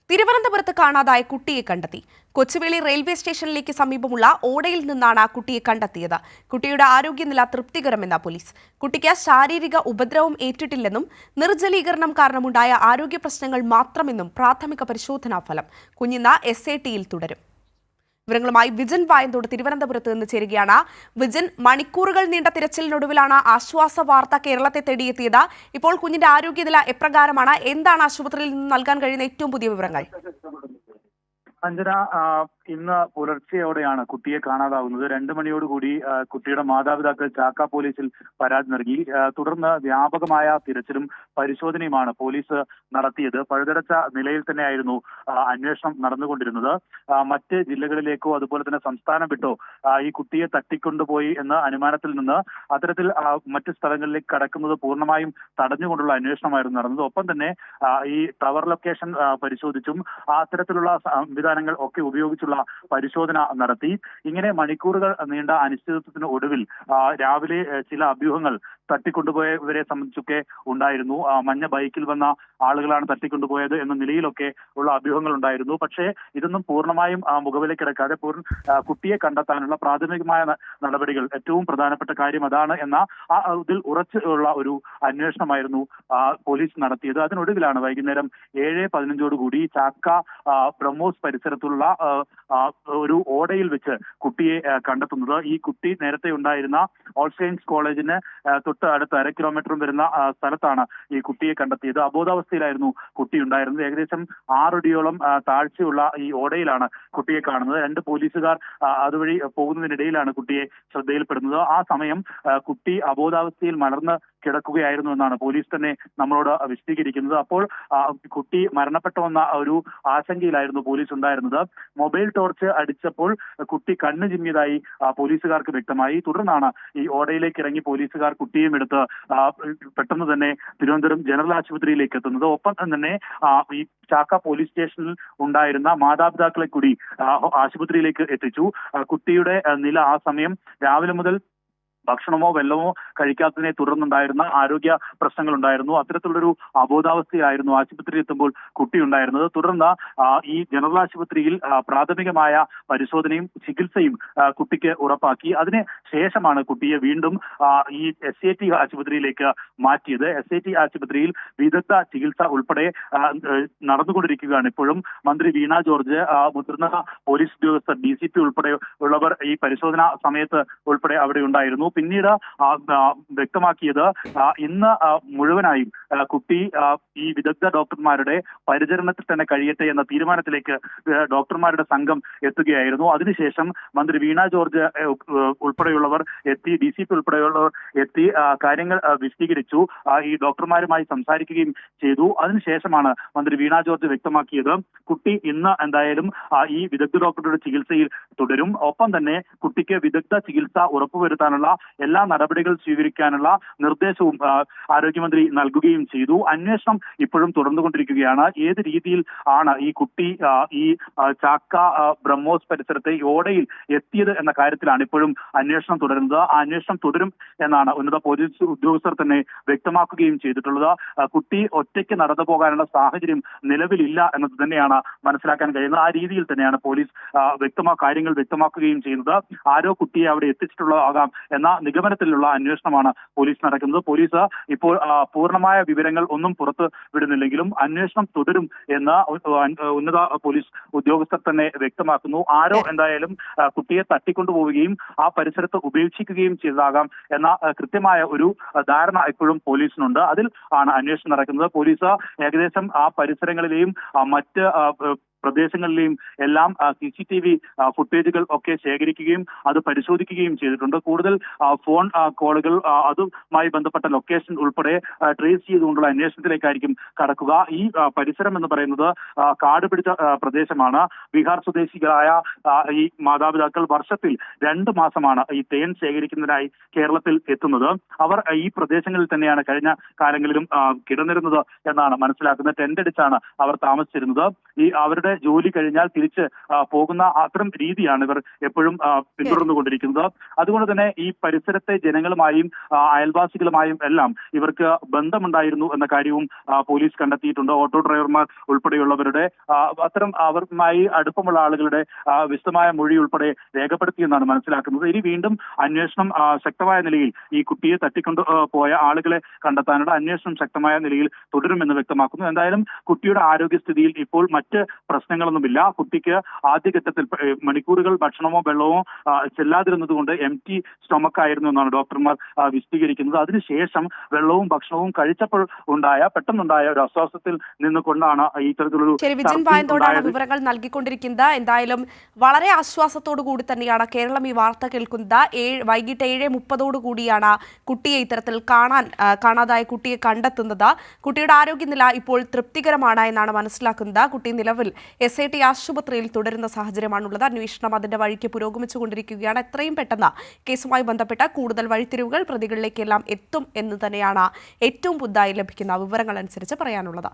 തിരുവനന്തപുരത്ത് കാണാതായ കുട്ടിയെ കണ്ടെത്തി. കൊച്ചുവേളി റെയിൽവേ സ്റ്റേഷനിലേക്ക് സമീപമുള്ള ഓടയിൽ നിന്നാണ് കുട്ടിയെ കണ്ടെത്തിയത്. കുട്ടിയുടെ ആരോഗ്യനില തൃപ്തികരമെന്ന് പോലീസ്. കുട്ടിക്ക് ശാരീരിക ഉപദ്രവം ഏറ്റിട്ടില്ലെന്നും നിർജ്ജലീകരണം കാരണമുണ്ടായ ആരോഗ്യ പ്രശ്നങ്ങൾ മാത്രമെന്നും പ്രാഥമിക പരിശോധനാ ഫലം. കുഞ്ഞിന്ന് SAT-യിൽ തുടരും. വിവരങ്ങളുമായി വിജിൻ വായന്തോട് തിരുവനന്തപുരത്ത് നിന്ന് ചേരുകയാണ്. വിജിൻ, മണിക്കൂറുകൾ നീണ്ട തിരച്ചിലിനൊടുവിലാണ് ആശ്വാസ വാർത്ത കേരളത്തെ തേടിയെത്തിയത്. ഇപ്പോൾ കുഞ്ഞിന്റെ ആരോഗ്യനില എപ്രകാരമാണ്? എന്താണ് ആശുപത്രിയിൽ നിന്ന് നൽകാൻ കഴിയുന്ന ഏറ്റവും പുതിയ വിവരങ്ങൾ? അഞ്ജന, ഇന്ന് പുലർച്ചെയോടെയാണ് കുട്ടിയെ കാണാതാവുന്നത്. 2 മണിയോടുകൂടി കുട്ടിയുടെ മാതാപിതാക്കൾ ചാക്ക പോലീസിൽ പരാതി നൽകി. തുടർന്ന് വ്യാപകമായ തിരച്ചിലും പരിശോധനയുമാണ് പോലീസ് നടത്തിയത്. പഴുതടച്ച നിലയിൽ തന്നെയായിരുന്നു അന്വേഷണം നടന്നുകൊണ്ടിരുന്നത്. മറ്റ് ജില്ലകളിലേക്കോ അതുപോലെ തന്നെ സംസ്ഥാനം വിട്ടോ ഈ കുട്ടിയെ തട്ടിക്കൊണ്ടുപോയി എന്ന അനുമാനത്തിൽ നിന്ന് അത്തരത്തിൽ മറ്റ് സ്ഥലങ്ങളിലേക്ക് കടക്കുന്നത് പൂർണ്ണമായും തടഞ്ഞുകൊണ്ടുള്ള അന്വേഷണമായിരുന്നു നടന്നത്. ഒപ്പം തന്നെ ഈ ടവർ ലൊക്കേഷൻ പരിശോധിച്ചും അത്തരത്തിലുള്ള സംവിധാനങ്ങൾ ഒക്കെ ഉപയോഗിച്ചുള്ള പരിശോധന നടത്തി. ഇങ്ങനെ മണിക്കൂറുകൾ നീണ്ട അനിശ്ചിതത്വത്തിന് ഒടുവിൽ രാവിലെ ചില അഭ്യൂഹങ്ങൾ തട്ടിക്കൊണ്ടുപോയവരെ സംബന്ധിച്ചൊക്കെ ഉണ്ടായിരുന്നു. മഞ്ഞ ബൈക്കിൽ വന്ന ആളുകളാണ് തട്ടിക്കൊണ്ടുപോയത് എന്ന നിലയിലൊക്കെ ഉള്ള അഭ്യൂഹങ്ങൾ ഉണ്ടായിരുന്നു. പക്ഷേ ഇതൊന്നും പൂർണ്ണമായും മുഖവിലക്കെടുക്കാതെ കുട്ടിയെ കണ്ടെത്താനുള്ള പ്രാഥമികമായ നടപടികൾ, ഏറ്റവും പ്രധാനപ്പെട്ട കാര്യം അതാണ് എന്ന ഇതിൽ ഉറച്ചുള്ള ഒരു അന്വേഷണമായിരുന്നു പോലീസ് നടത്തിയത്. അതിനൊടുവിലാണ് വൈകുന്നേരം 7:15 ചാക്ക ബ്രഹ്മോസ് പരിസരത്തുള്ള ഒരു ഓടയിൽ വെച്ച് കുട്ടിയെ കണ്ടെത്തുന്നത്. ഈ കുട്ടി നേരത്തെ ഉണ്ടായിരുന്ന ഓൾ സെയിൻസ് കോളേജിന് തൊട്ട് അടുത്ത് 1/2 കിലോമീറ്റർ വരുന്ന സ്ഥലത്താണ് ഈ കുട്ടിയെ കണ്ടെത്തിയത്. അബോധാവസ്ഥയിലായിരുന്നു കുട്ടി ഉണ്ടായിരുന്നത്. ഏകദേശം 6 അടിയോളം താഴ്ചയുള്ള ഈ ഓടയിലാണ് കുട്ടിയെ കാണുന്നത്. 2 പോലീസുകാർ അതുവഴി പോകുന്നതിനിടയിലാണ് കുട്ടിയെ ശ്രദ്ധയിൽപ്പെടുന്നത്. ആ സമയം കുട്ടി അബോധാവസ്ഥയിൽ മലർന്ന് കിടക്കുകയായിരുന്നു എന്നാണ് പോലീസ് തന്നെ നമ്മളോട് വിശദീകരിക്കുന്നത്. അപ്പോൾ കുട്ടി മരണപ്പെട്ടുവെന്ന ഒരു ആശങ്കയിലായിരുന്നു പോലീസ് ഉണ്ടായിരുന്നത്. മൊബൈൽ ടോർച്ച് അടിച്ചപ്പോൾ കുട്ടി കണ്ണു ചിമ്മിയതായി പോലീസുകാർക്ക് വ്യക്തമായി. തുടർന്നാണ് ഈ ഓടയിലേക്ക് ഇറങ്ങി പോലീസുകാർ കുട്ടിയും എടുത്ത് പെട്ടെന്ന് തന്നെ തിരുവനന്തപുരം ജനറൽ ആശുപത്രിയിലേക്ക് എത്തുന്നത്. ഒപ്പം തന്നെ ഈ ചാക്ക പോലീസ് സ്റ്റേഷനിൽ ഉണ്ടായിരുന്ന മാതാപിതാക്കളെ കൂടി ആശുപത്രിയിലേക്ക് എത്തിച്ചു. കുട്ടിയുടെ നില ആ സമയം രാവിലെ മുതൽ ഭക്ഷണമോ വെള്ളമോ കഴിക്കാത്തതിനെ തുടർന്നുണ്ടായിരുന്ന ആരോഗ്യ പ്രശ്നങ്ങൾ ഉണ്ടായിരുന്നു. അത്തരത്തിലുള്ളൊരു അബോധാവസ്ഥയായിരുന്നു ആശുപത്രിയിൽ എത്തുമ്പോൾ കുട്ടി ഉണ്ടായിരുന്നത്. തുടർന്ന് ഈ ജനറൽ ആശുപത്രിയിൽ പ്രാഥമികമായ പരിശോധനയും ചികിത്സയും കുട്ടിക്ക് ഉറപ്പാക്കി. അതിന് ശേഷമാണ് കുട്ടിയെ വീണ്ടും ഈ SAT ആശുപത്രിയിലേക്ക് മാറ്റിയത്. SAT ആശുപത്രിയിൽ വിദഗ്ധ ചികിത്സ ഉൾപ്പെടെ നടന്നുകൊണ്ടിരിക്കുകയാണ് ഇപ്പോഴും. മന്ത്രി വീണ ജോർജ്, മുതിർന്ന പോലീസ് ഉദ്യോഗസ്ഥർ, DCP ഉൾപ്പെടെ ഉള്ളവർ ഈ പരിശോധനാ സമയത്ത് ഉൾപ്പെടെ അവിടെ ഉണ്ടായിരുന്നു. പിന്നീട് വ്യക്തമാക്കിയത് ഇന്ന് മുഴുവനായും കുട്ടി ഈ വിദഗ്ധ ഡോക്ടർമാരുടെ പരിചരണത്തിൽ തന്നെ കഴിയട്ടെ എന്ന തീരുമാനത്തിലേക്ക് ഡോക്ടർമാരുടെ സംഘം എത്തുകയായിരുന്നു. അതിനുശേഷം മന്ത്രി വീണ ജോർജ് ഉൾപ്പെടെയുള്ളവർ എത്തി, DCP ഉൾപ്പെടെയുള്ളവർ എത്തി കാര്യങ്ങൾ വിശദീകരിച്ചു. ഈ ഡോക്ടർമാരുമായി സംസാരിക്കുകയും ചെയ്തു. അതിനുശേഷമാണ് മന്ത്രി വീണ ജോർജ് വ്യക്തമാക്കിയത് കുട്ടി ഇന്ന് എന്തായാലും ഈ വിദഗ്ധ ഡോക്ടറുടെ ചികിത്സയിൽ തുടരും. ഒപ്പം തന്നെ കുട്ടിക്ക് വിദഗ്ധ ചികിത്സ ഉറപ്പുവരുത്താനുള്ള എല്ലാ നടപടികൾ സ്വീകരിക്കാനുള്ള നിർദ്ദേശവും ആരോഗ്യമന്ത്രി നൽകുകയും ചെയ്തു. അന്വേഷണം ഇപ്പോഴും തുടർന്നുകൊണ്ടിരിക്കുകയാണ്. ഏത് രീതിയിൽ ആണ് ഈ കുട്ടി ഈ ചാക്ക ബ്രഹ്മോസ് പരിസരത്തെ ഓടയിൽ എത്തിയത് എന്ന കാര്യത്തിലാണ് ഇപ്പോഴും അന്വേഷണം തുടരുന്നത്. ആ അന്വേഷണം തുടരും എന്നാണ് ഉന്നത പോലീസ് ഉദ്യോഗസ്ഥർ തന്നെ വ്യക്തമാക്കുകയും ചെയ്തിട്ടുള്ളത്. കുട്ടി ഒറ്റയ്ക്ക് നടന്നു പോകാനുള്ള സാഹചര്യം നിലവിലില്ല എന്നത് തന്നെയാണ് മനസ്സിലാക്കാൻ കഴിയുന്നത്. ആ രീതിയിൽ തന്നെയാണ് പോലീസ് കാര്യങ്ങൾ വ്യക്തമാക്കുകയും ചെയ്യുന്നത്. ആരോ കുട്ടിയെ അവിടെ എത്തിച്ചിട്ടുള്ളതാകാം എന്ന നിഗമനത്തിലുള്ള അന്വേഷണമാണ് പോലീസ് നടക്കുന്നത്. പോലീസ് ഇപ്പോൾ പൂർണ്ണമായ വിവരങ്ങൾ ഒന്നും പുറത്തു വിടുന്നില്ലെങ്കിലും അന്വേഷണം തുടരും എന്ന് ഉന്നത പോലീസ് ഉദ്യോഗസ്ഥർ തന്നെ വ്യക്തമാക്കുന്നു. ആരോ എന്തായാലും കുട്ടിയെ തട്ടിക്കൊണ്ടുപോവുകയും ആ പരിസരത്ത് ഉപേക്ഷിക്കുകയും ചെയ്തതാകാം എന്ന കൃത്യമായ ഒരു ധാരണ ഇപ്പോഴും പോലീസിനുണ്ട്. അതിൽ ആണ് അന്വേഷണം നടക്കുന്നത്. പോലീസ് ഏകദേശം ആ പരിസരങ്ങളിലെയും മറ്റ് പ്രദേശങ്ങളിലെയും എല്ലാം CCTV ഫുട്ടേജുകൾ ഒക്കെ ശേഖരിക്കുകയും അത് പരിശോധിക്കുകയും ചെയ്തിട്ടുണ്ട്. കൂടുതൽ ഫോൺ കോളുകൾ, അതുമായി ബന്ധപ്പെട്ട ലൊക്കേഷൻ ഉൾപ്പെടെ ട്രേസ് ചെയ്തുകൊണ്ടുള്ള അന്വേഷണത്തിലേക്കായിരിക്കും കടക്കുക. ഈ പരിസരം എന്ന് പറയുന്നത് കാട് പിടിച്ച പ്രദേശമാണ്. ബീഹാർ സ്വദേശികളായ ഈ മാതാപിതാക്കൾ വർഷത്തിൽ 2 മാസമാണ് ഈ തേൻ ശേഖരിക്കുന്നതിനായി കേരളത്തിൽ എത്തുന്നത്. അവർ ഈ പ്രദേശങ്ങളിൽ തന്നെയാണ് കഴിഞ്ഞ കാലങ്ങളിലും കിടന്നിരുന്നത് എന്നാണ് മനസ്സിലാക്കുന്നത്. ടെന്റ് അടിച്ചാണ് അവർ താമസിച്ചിരുന്നത്. ഈ അവരുടെ ജോലി കഴിഞ്ഞാൽ തിരിച്ച് പോകുന്ന അത്തരം രീതിയാണ് ഇവർ എപ്പോഴും പിന്തുടർന്നുകൊണ്ടിരിക്കുന്നത്. അതുകൊണ്ട് തന്നെ ഈ പരിസരത്തെ ജനങ്ങളുമായും അയൽവാസികളുമായും എല്ലാം ഇവർക്ക് ബന്ധമുണ്ടായിരുന്നു എന്ന കാര്യവും പോലീസ് കണ്ടെത്തിയിട്ടുണ്ട്. ഓട്ടോ ഡ്രൈവർമാർ ഉൾപ്പെടെയുള്ളവരുടെ അത്തരം അവരുമായി അടുപ്പമുള്ള ആളുകളുടെ വിശദമായ മൊഴി ഉൾപ്പെടെ രേഖപ്പെടുത്തിയെന്നാണ് മനസ്സിലാക്കുന്നത്. ഇനി വീണ്ടും അന്വേഷണം ശക്തമായ നിലയിൽ ഈ കുട്ടിയെ തട്ടിക്കൊണ്ടു പോയ ആളുകളെ കണ്ടെത്താനുള്ള അന്വേഷണം ശക്തമായ നിലയിൽ തുടരുമെന്ന് വ്യക്തമാക്കുന്നു. എന്തായാലും കുട്ടിയുടെ ആരോഗ്യസ്ഥിതിയിൽ ഇപ്പോൾ മറ്റ് പ്രശ്നങ്ങളൊന്നുമില്ല. കുട്ടിക്ക് ആദ്യഘട്ടത്തിൽ മണിക്കൂറുകൾ ഭക്ഷണമോ വെള്ളമോ ചെല്ലാതിരുന്നതുകൊണ്ട് എംപ്റ്റി സ്റ്റൊമക്ക് ആയിരുന്നു എന്നാണ് ഡോക്ടർമാർ വിശദീകരിക്കുന്നത്. അതിനുശേഷം വെള്ളവും ഭക്ഷണവും കഴിച്ചപ്പോൾ പെട്ടെന്നുണ്ടായ ഒരു അസ്വാസ്ഥത്തിൽ നിന്നുകൊണ്ടാണ് ഇത്തരത്തിലൊരു ശരി, വിജിൻ പായന്തോടാണ് വിവരങ്ങൾ നൽകിക്കൊണ്ടിരിക്കുന്നത്. എന്തായാലും വളരെ ആശ്വാസത്തോടു കൂടി തന്നെയാണ് കേരളം ഈ വാർത്ത കേൾക്കുന്നത്. വൈകിട്ട് 7:30 കൂടിയാണ് കുട്ടിയെ ഇത്തരത്തിൽ കാണാതായ കുട്ടിയെ കണ്ടെത്തുന്നത്. കുട്ടിയുടെ ആരോഗ്യനില ഇപ്പോൾ തൃപ്തികരമാണ് എന്നാണ് മനസ്സിലാക്കുന്നത്. കുട്ടി നിലവിൽ SIT ആശുപത്രിയിൽ തുടരുന്ന സാഹചര്യമാണുള്ളത്. അന്വേഷണം അതിന്റെ വഴിക്ക് പുരോഗമിച്ചുകൊണ്ടിരിക്കുകയാണ്. എത്രയും പെട്ടെന്ന് കേസുമായി ബന്ധപ്പെട്ട കൂടുതൽ വഴിത്തിരിവുകൾ പ്രതികളിലേക്കെല്ലാം എത്തും എന്ന് തന്നെയാണ് ഏറ്റവും പുതുതായി ലഭിക്കുന്ന വിവരങ്ങൾ അനുസരിച്ച് പറയാനുള്ളത്.